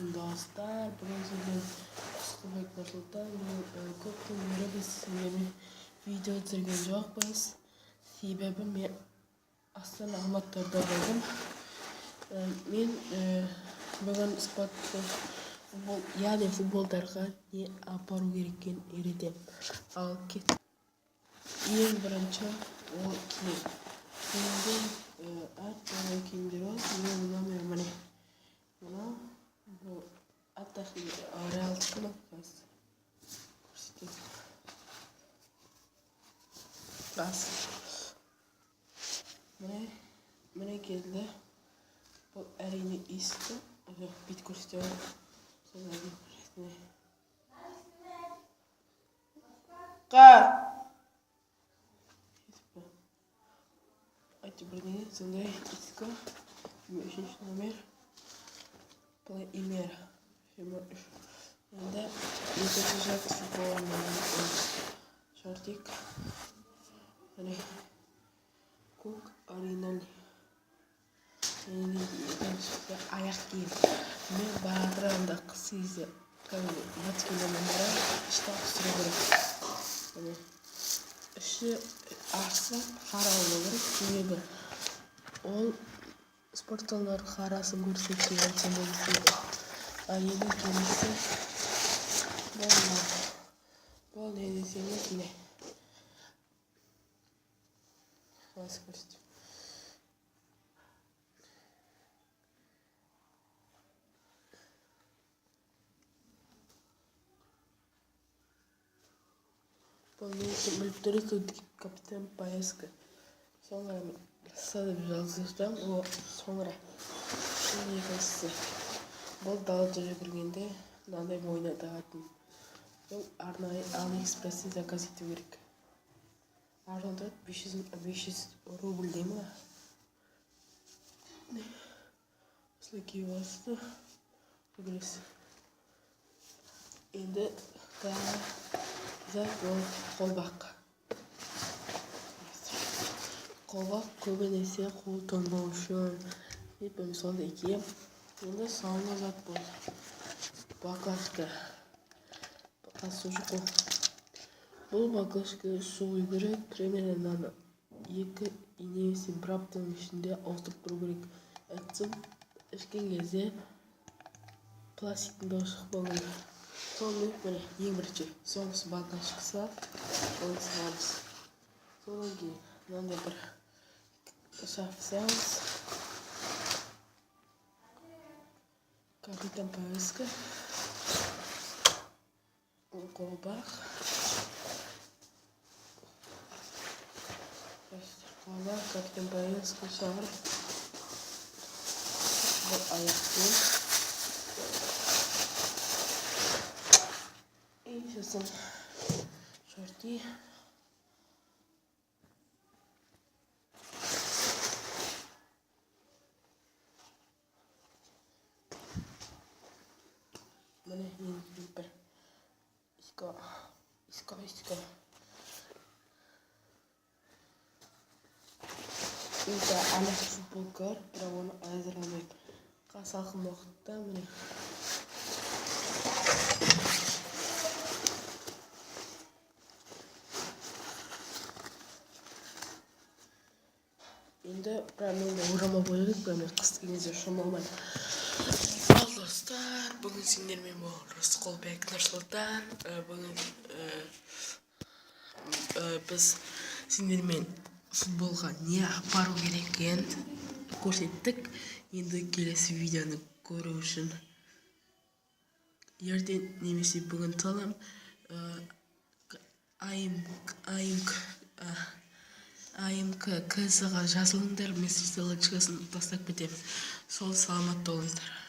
саламатсыздарбы достар. Бүгін сізден Құсқыбек Нұрсұлтан. Көптен бері біз сіздермен видео түсірген жоқпыз. Себебі мен Астана Алматыда болдым. Мен бүгін футбол, яғни футболдарға не апару керек екенін үйретемін. Ал ең бірінші ол киім. Киімде әртүрлі киімдер бар. Мен номер міне. Bu hatta real kılıkız. Bas. Mene geldi. Bu erini isti. Bit kursuyor. Sonra bir Ka. Ayıp beni sonra isko. Beşinci numara. Имер. Енді екінші жақ футболмен шортик. Міне көк оригинальный. Екінші аяқ киім. Мен бағырамда қыс кезде баткелермен барам. Ішті түсіру керек. Міне іші ашса қара болу керек. Себебі ол спортшылар қарасын көрсетсе өте болады. Енді келесі бұл не десеңіз не? Қалай көрсетейін? Бұл не біліп тұрсыз капитан поездка. Соңыра садып жаздырсам, ол соңыра. Şimdi екіншісі. Бұл далада жүгіргенде мынандай мойнына тағатын. Бұл арнайы AliExpress'те заказ ету керек. Арзан тұрады 500 рубль дей ма? Осылай киіп аласыз. Көресіз. Енді зат ол қолбақ. Қолбақ көбінесе қол тоңбау үшін. Мен сондай кием. Енді соңғы зат бұл. Баклажка. Су. Бұл баклажка су керек. Примерно 2 немесе 1 аптаның ішінде ауыстырып тұру керек. Әйтсем, ішкен кезде пластиктің дауы шықпау керек. Сонымен міне ең бірінші соңғысы баклажкасы. Оны саламыз. Содан кейін мынандай бір шарф саламыз. Капитан поездка. Қолбақ. Қолбақ, капитан поездка, шарф. Бұл аяқ киім. И сосын шорти. Mene енді бір isko. Енді әлі футбол көр, бірақ оны әзірленмейді. Салқын уақытта міне. Енді бірақ менде орама болу керек, бірақ мен қыс келгенде шомылмаймын. Ал достар, бүгін сендермен бұл Құсқыбек Нұрсұлтан. Бүгін біз сендермен футболға не апару керек екенін көрсеттік. Енді келесі видеоны көру үшін ертең немесе бүгін салам. АМК КС-ға жазылыңдар, мен ссылочкасын тастап кетемін. Сол саламатта болыңыздар.